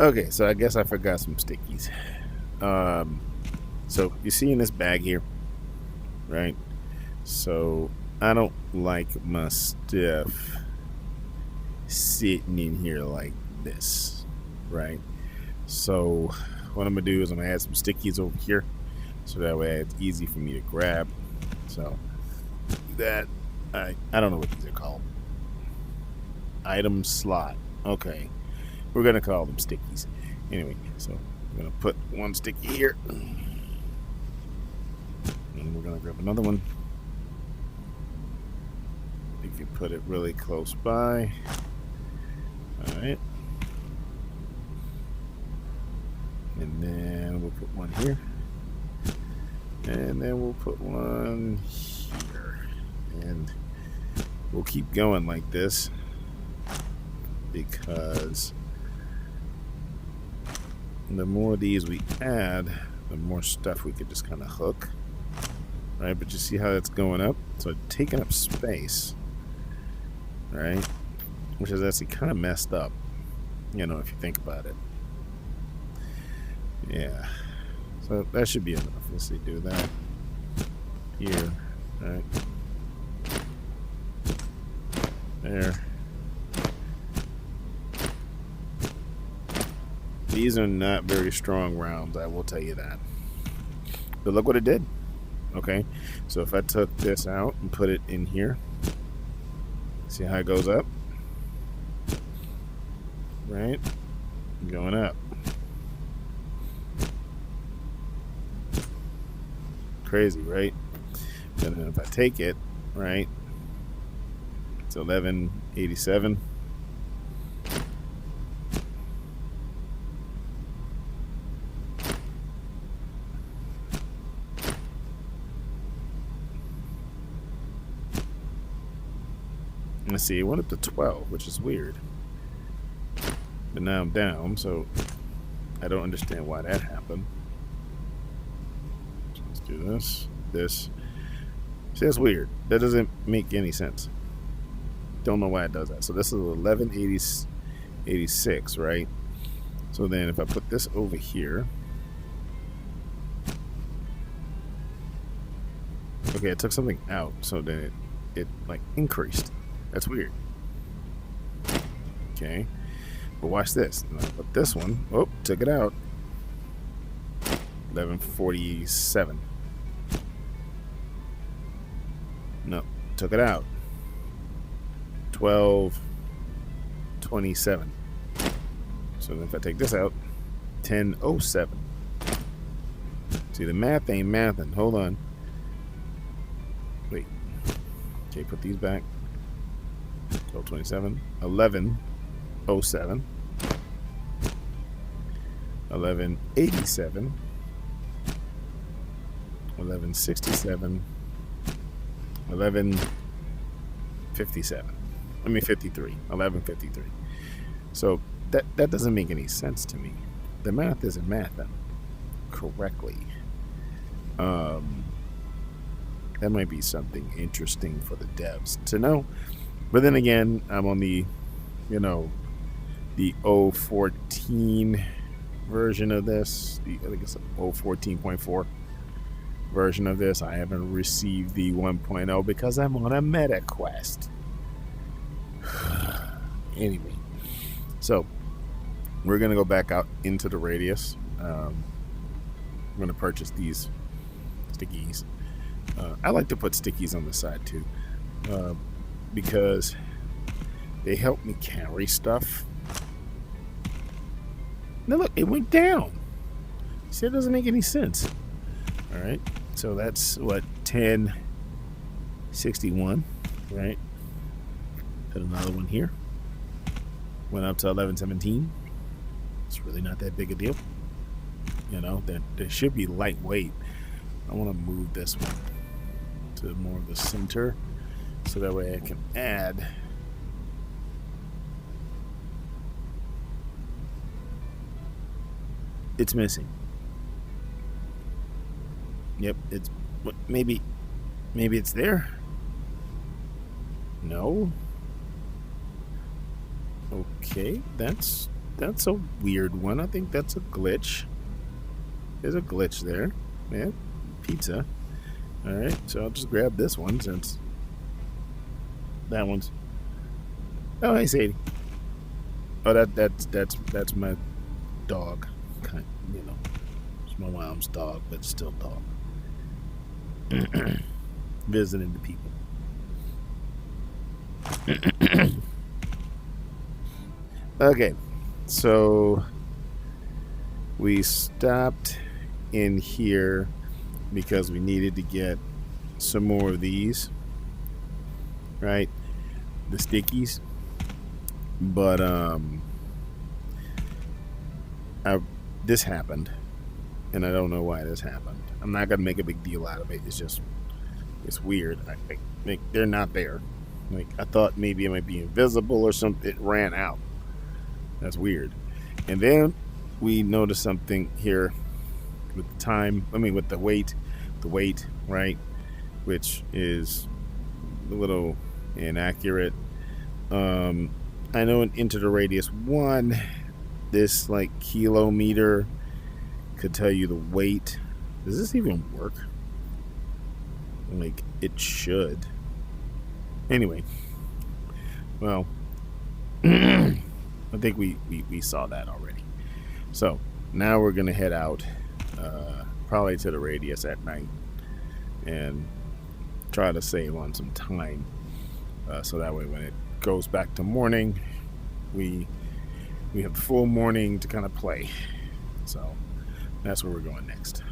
Okay, so I guess I forgot some stickies. Um, so you see in this bag here, right? So I don't like my stuff sitting in here like this, right? So what I'm gonna do is I'm gonna add some stickies over here, so that way it's easy for me to grab. So that I don't know what these are called. Item slot. Okay, we're gonna call them stickies. Anyway, so I'm gonna put one sticky here, and we're gonna grab another one. You can put it really close by. All right. And then we'll put one here. And then we'll put one here. And we'll keep going like this, because the more of these we add, the more stuff we could just kind of hook. Right? But you see how it's going up? So it's taking up space. Right? Which is actually kind of messed up, you know, if you think about it. Yeah. So that should be enough. Let's see, do that here. Right. There. These are not very strong rounds, I will tell you that. But look what it did. Okay. So if I took this out and put it in here, see how it goes up? Right? Going up. Crazy, right? And then if I take it, right, it's 1187. Let's see, it went up to 12, which is weird. But now I'm down, so I don't understand why that happened. So let's do this. This. See, that's weird. That doesn't make any sense. Don't know why it does that. So this is 1186, right? So then if I put this over here. Okay, I took something out, so then it like increased. That's weird. Okay. But watch this. But this one, oh, took it out. 1147. No, took it out. 1227. So then if I take this out, 1007. See, the math ain't mathing. Hold on. Wait. Okay, put these back. 1227. 1107. 1187. 1167. 1157. I mean 53. 1153. So that doesn't make any sense to me. The math isn't mathing correctly. That might be something interesting for the devs to know. But then again, I'm on the, you know, the 014 version of this. I think it's 014.4 version of this. I haven't received the 1.0 because I'm on a meta quest. Anyway, so we're gonna go back out into the radius. I'm gonna purchase these stickies. I like to put stickies on the side too, because they help me carry stuff. Now look, it went down. See, it doesn't make any sense. All right, so that's what, 1061, right? Put another one here. Went up to 1117. It's really not that big a deal. You know, there should be lightweight. I want to move this one to more of the center, so that way I can add. It's missing. Yep, it's maybe it's there. No. Okay, that's That's a weird one. I think that's a glitch. There's a glitch there. Yeah, pizza. All right, so I'll just grab this one since that one's. Oh, hey, Sadie. Oh, that's my dog. Kind, you know, it's my mom's dog, but still dog. Visiting the people. Okay, so we stopped in here because we needed to get some more of these, right? The stickies. But this happened, and I don't know why this happened. I'm not gonna make a big deal out of it. It's weird. Like they're not there. Like I thought maybe it might be invisible or something. It ran out. That's weird. And then we noticed something here with the time. I mean, with the weight, right? Which is a little inaccurate. I know Into the Radius 1, this like kilometer could tell you the weight. Does this even work? Like it should. Anyway, well, I think we saw that already. So now we're gonna head out, probably to the Radius at night, and try to save on some time, so that way when it goes back to morning, we have full morning to kind of play. So that's where we're going next.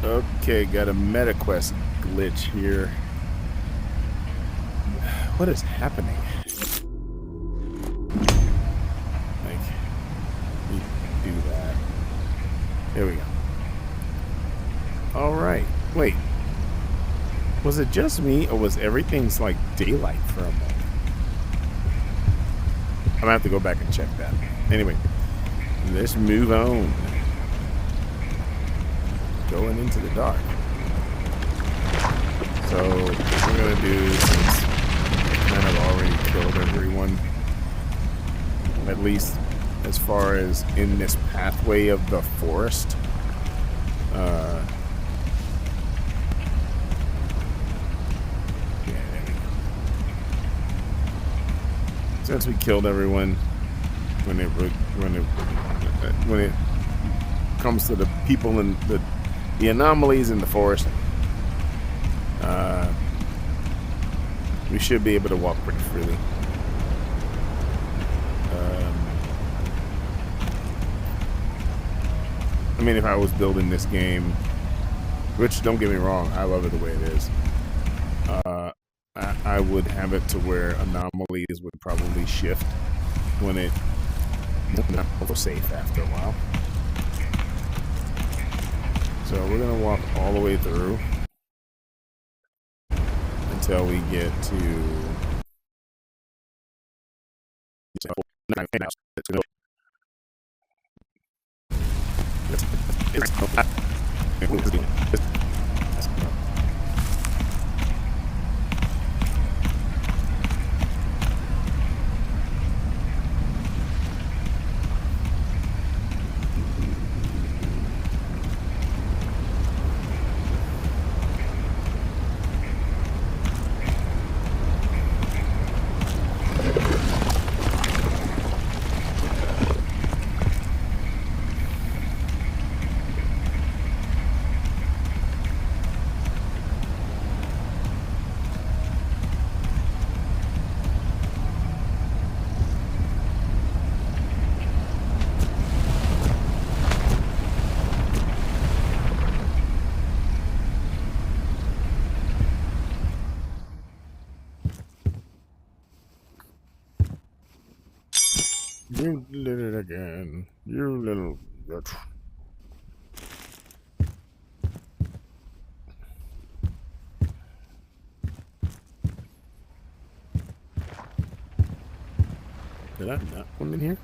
Okay, got a MetaQuest glitch here. What is happening? Like, we do that. There we go. Alright. Wait. Was it just me, or was everything's like daylight for a moment? I'm gonna have to go back and check that. Anyway, let's move on. Going into the dark. So, what we're gonna do, since I kind of already killed everyone, at least as far as in this pathway of the forest, since we killed everyone, when it comes to the people and the anomalies in the forest, we should be able to walk pretty freely. I mean, if I was building this game, which don't get me wrong, I love it the way it is, I would have it to where anomalies would probably shift when it not safe after a while. So we're gonna walk all the way through until we get to You did it again. You little bitch. Did I not come in here?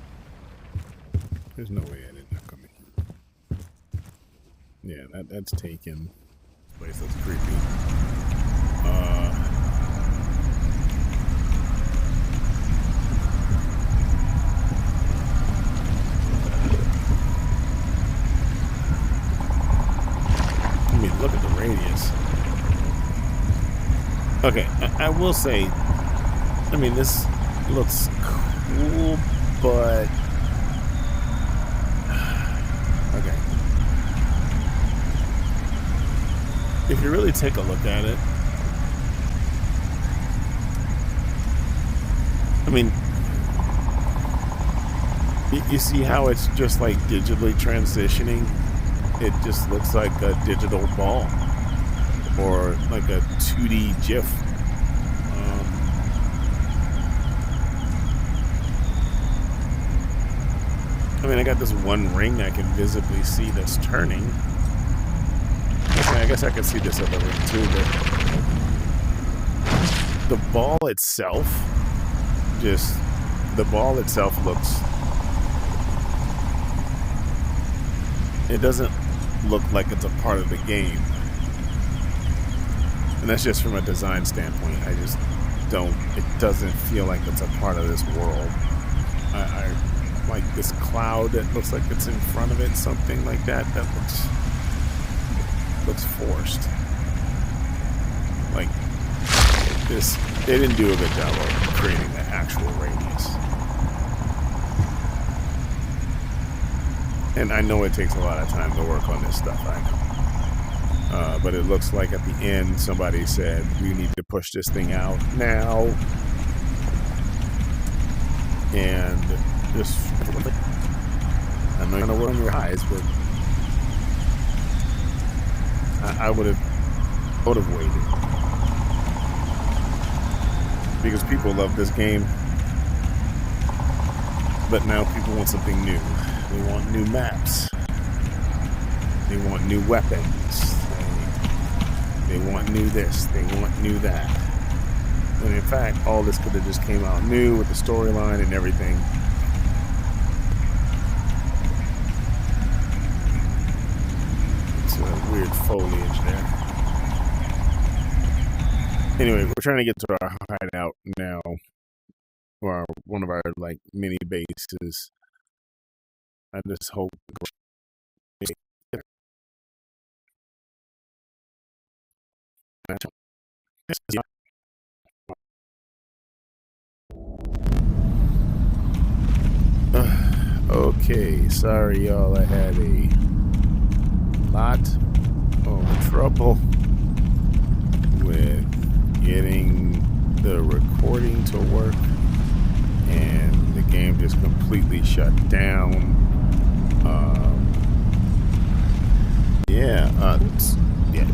There's no way I did not come in here. Yeah, that's taken. This place looks creepy. I mean, look at the radius. Okay, I will say, I mean, this looks cool, but okay. If you really take a look at it, I mean, you see how it's just like digitally transitioning? It just looks like a digital ball or like a 2D GIF. I mean, I got this one ring I can visibly see that's turning. Okay, I guess I can see this other ring too, but the ball itself looks, it doesn't look like it's a part of the game. And that's just from a design standpoint. I just don't, it doesn't feel like it's a part of this world. I like this cloud that looks like it's in front of it, something like that. That looks forced. Like this, they didn't do a good job of creating the actual radius. And I know it takes a lot of time to work on this stuff, I know. But it looks like at the end somebody said, we need to push this thing out now. And just, I know you're going to work on your eyes, but I would have waited. Because people love this game. But now people want something new. They want new maps. They want new weapons. They want new this. They want new that. When in fact, all this could have just came out new with the storyline and everything. It's a weird foliage there. Anyway, we're trying to get to our hideout now. Or one of our like mini bases. I just hope. Okay, sorry y'all, I had a lot of trouble with getting the recording to work, and the game just completely shut down. Yeah,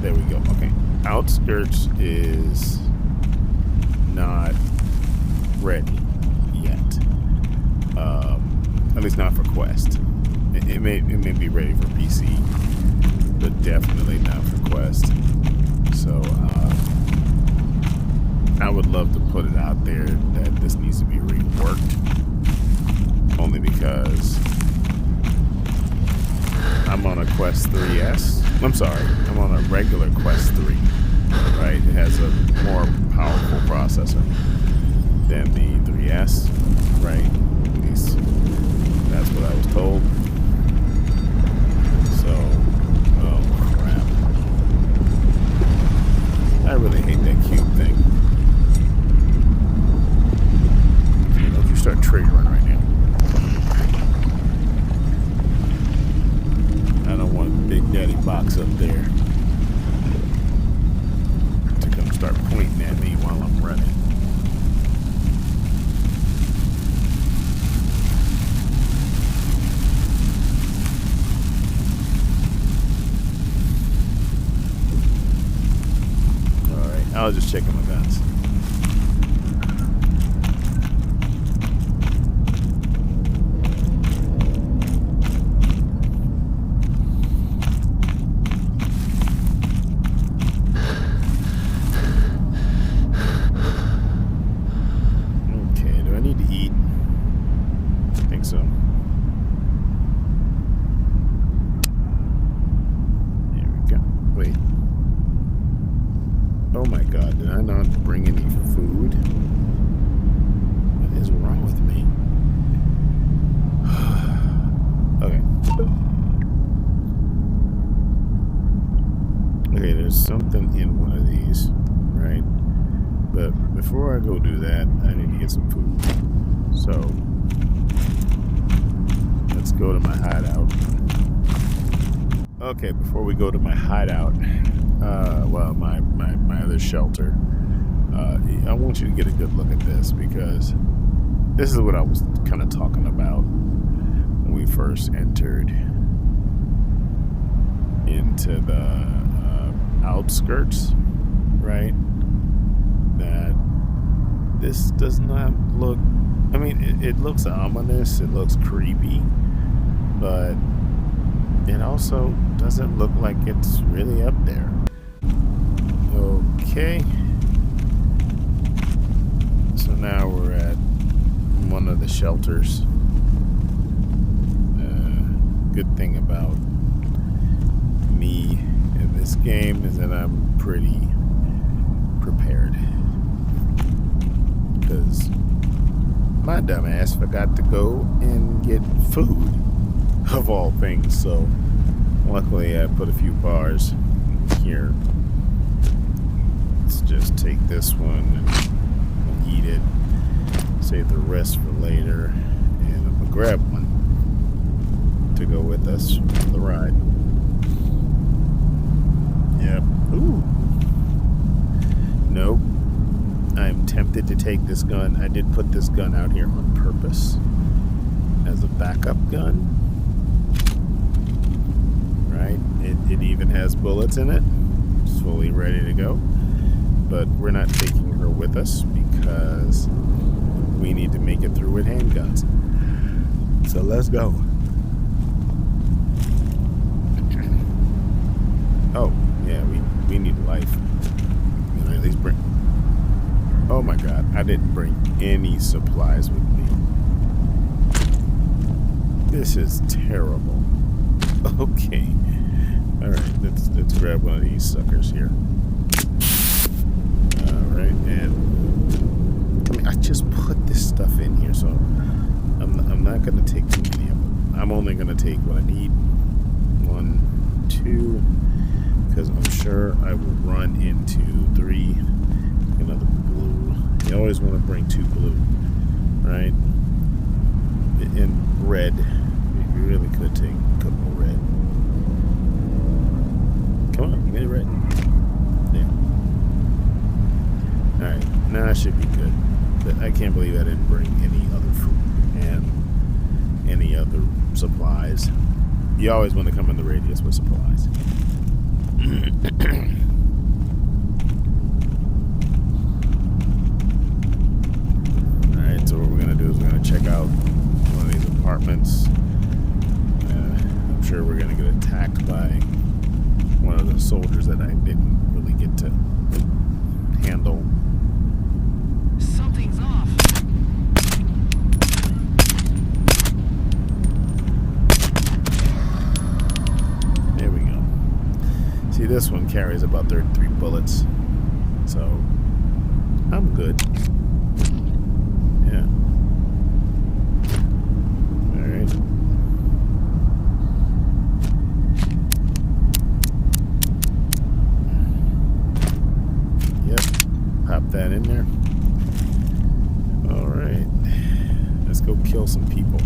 there we go. Okay, Outskirts is not ready yet. At least not for Quest. It may be ready for PC, but definitely not for Quest. So I would love to put it out there that this needs to be reworked, only because I'm on a Quest 3S. I'm sorry, I'm on a regular Quest 3. Right, it has a more powerful processor than the 3S. Right, at least that's what I was told. So, oh crap! I really hate that cube thing. Don't you start triggering right now. I don't want Big Daddy Box up there to come start pointing at me while I'm running. Alright, I was just checking my guns. Oh my god, did I not bring any food? What is wrong with me? Okay. Okay, there's something in one of these, right? But before I go do that, I need to get some food. So, let's go to my hideout. Okay, before we go to my hideout, well, my other shelter, I want you to get a good look at this, because this is what I was kind of talking about when we first entered into the outskirts, right? That this does not look, I mean, it looks ominous, it looks creepy, but it also doesn't look like it's really up there. Okay. So now we're at one of the shelters. Good thing about me in this game is that I'm pretty prepared. Because my dumbass forgot to go and get food, of all things. So luckily I put a few bars here. Let's just take this one and eat it. Save the rest for later. And I'm gonna grab one to go with us for the ride. Yep. Ooh. Nope. I'm tempted to take this gun. I did put this gun out here on purpose as a backup gun. Right? It even has bullets in it. It's fully ready to go. But we're not taking her with us because we need to make it through with handguns. So let's go. Oh, yeah, we need life. You know, at least bring... Oh my god, I didn't bring any supplies with me. This is terrible. Okay. Alright, let's grab one of these suckers here. Alright, and... I mean, I just put this stuff in here, so I'm not going to take too many of them. I'm only going to take what I need. 1, 2... because I'm sure I will run into 3. Another blue. You always want to bring 2 blue, right? And red. You really could take a couple red. Come on, get it red. Yeah. Alright, now I should be good. But I can't believe I didn't bring any other food and any other supplies. You always want to come in the radius with supplies. Alright, so what we're going to do is we're going to check out one of these apartments. I'm sure we're going to get attacked by one of the soldiers that I didn't really get to handle. Something's off. There we go. See, this one carries about 33 bullets, so I'm good. Yeah. Alright. Yep. Pop that in there. Alright. Let's go kill some people.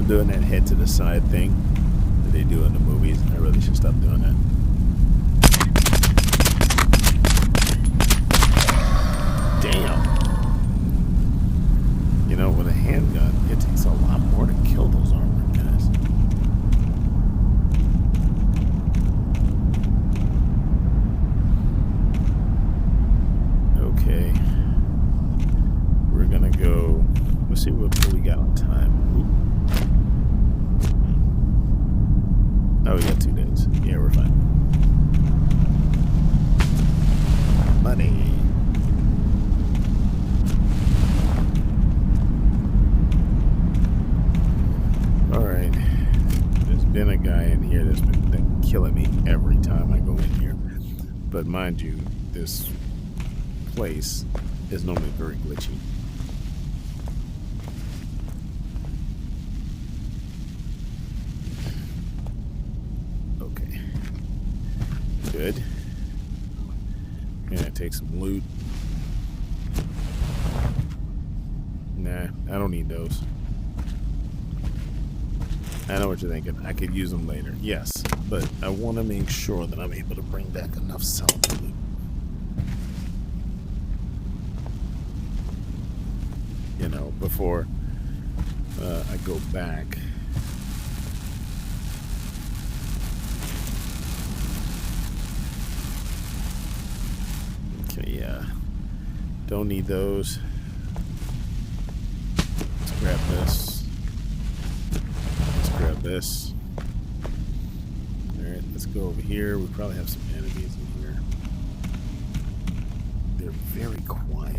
Doing that head to the side thing that they do in the movies. I really should stop doing that. Damn. You know, with a handgun, it takes a lot more to kill those armored guys. Okay. We're gonna go. Let's see what we got on time. Ooh. Oh, we got 2 days. Yeah, we're fine. money. Alright. There's been a guy in here that's been killing me every time I go in here. But mind you, this place is normally very glitchy. Okay. Good. Yeah, take some loot. Nah, I don't need those. I know what you're thinking. I could use them later. Yes, but I want to make sure that I'm able to bring back enough salvage loot. You know, before I go back. Okay, yeah. Don't need those. Let's grab this. Let's grab this. Alright, let's go over here. We probably have some enemies in here. They're very quiet.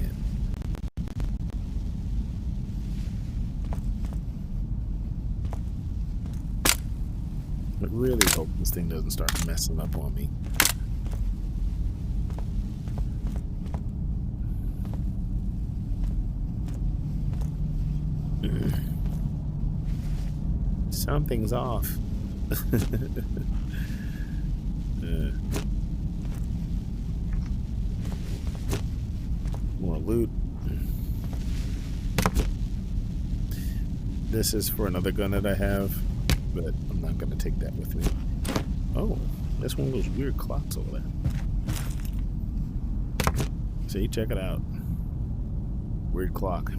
I really hope this thing doesn't start messing up on me. Something's off. More loot. This is for another gun that I have, but I'm not going to take that with me. Oh, that's one of those weird clocks over there. See, check it out. Weird clock.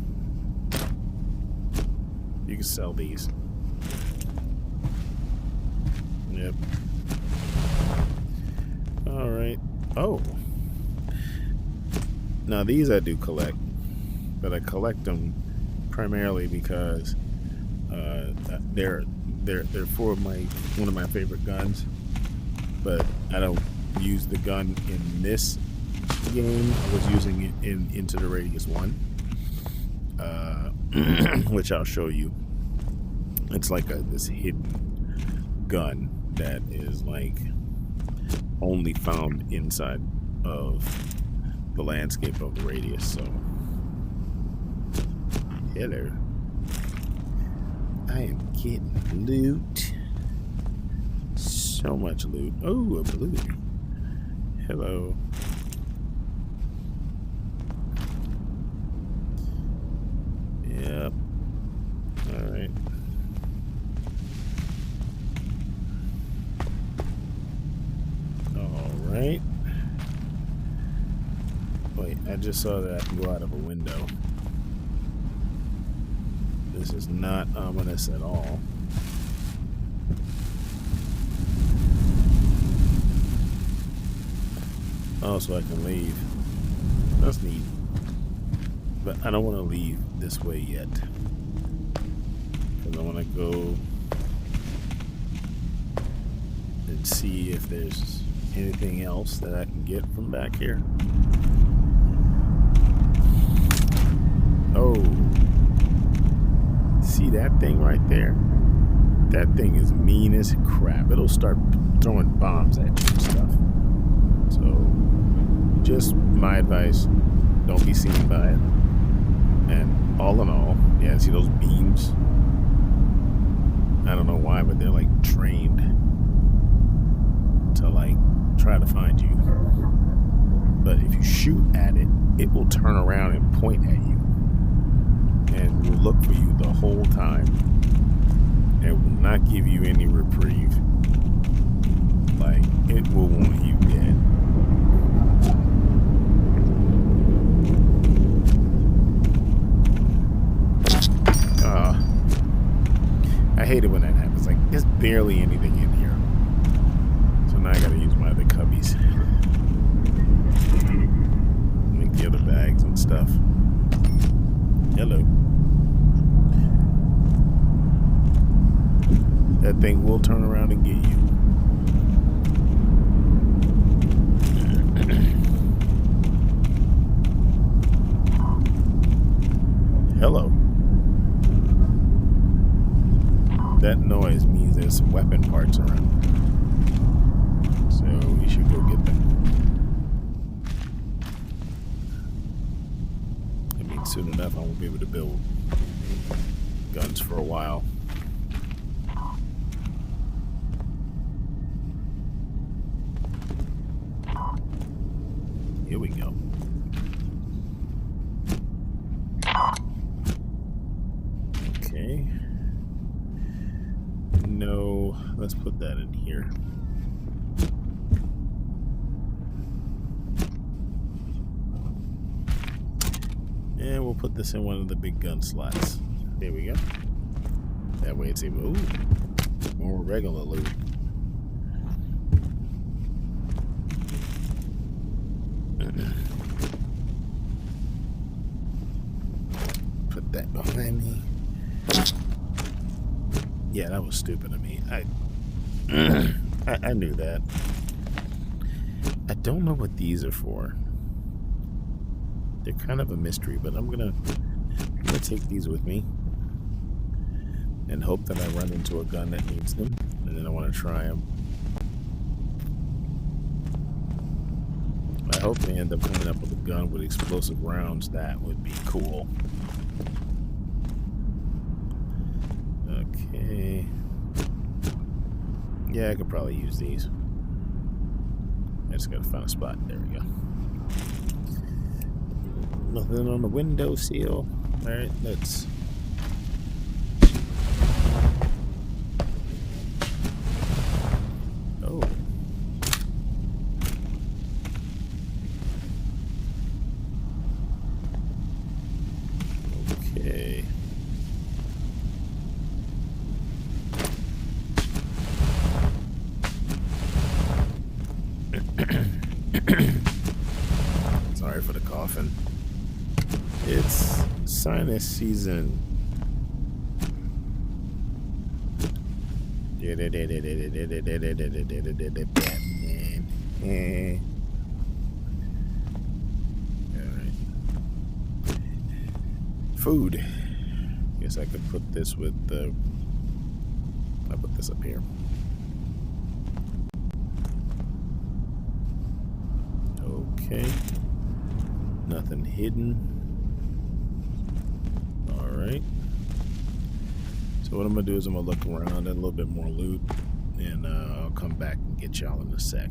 You can sell these. Yep. Alright. Oh. Now these I do collect. But I collect them primarily because they're for one of my favorite guns. But I don't use the gun in this game. I was using it in Into the Radius 1. Which I'll show you. It's like this hidden gun that is like only found inside of the landscape of the Radius. So hello, I am getting loot. So much loot. Oh, a blue. Hello. Yep. All right. Right. Wait, I just saw that I can go out of a window. This is not ominous at all. Oh, so I can leave. That's neat. But I don't want to leave this way yet. Because I want to go and see if there's anything else that I can get from back here. Oh, see that thing right there? That thing is mean as crap. It'll start throwing bombs at you and stuff. So just my advice, don't be seen by it. And all in all, yeah, see those beams? I don't know why, but they're like trained to like try to find you. But if you shoot at it, it will turn around and point at you and will look for you the whole time and will not give you any reprieve. Like, it will want you dead. I hate it when that happens. Like, there's barely anything in here. So now I gotta use my other cubbies. Make the other bags and stuff. Hello. That thing will turn around and get you. Hello. That noise means there's some weapon parts around. So we should go get them. I mean, soon enough I won't be able to build guns for a while. Here we go. Okay. No, let's put that in here. And we'll put this in one of the big gun slots. There we go. That way it's even, ooh, more regular loot. Put that behind me. Yeah, that was stupid of me. I knew that. I don't know what these are for. They're kind of a mystery, but I'm gonna take these with me and hope that I run into a gun that needs them, and then I want to try them. I hope they end up coming up with a gun with explosive rounds. That would be cool. Okay. Yeah, I could probably use these. I just gotta find a spot. There we go. Nothing on the windowsill. Alright, let's... Oh. Okay. Sorry for the coughing. It's sinus season. Batman. Alright. Food. Guess I could put this with the... I'll put this up here. Okay. Nothing hidden. Alright. So what I'm going to do is I'm going to look around at a little bit more loot. And I'll come back and get y'all in a sec.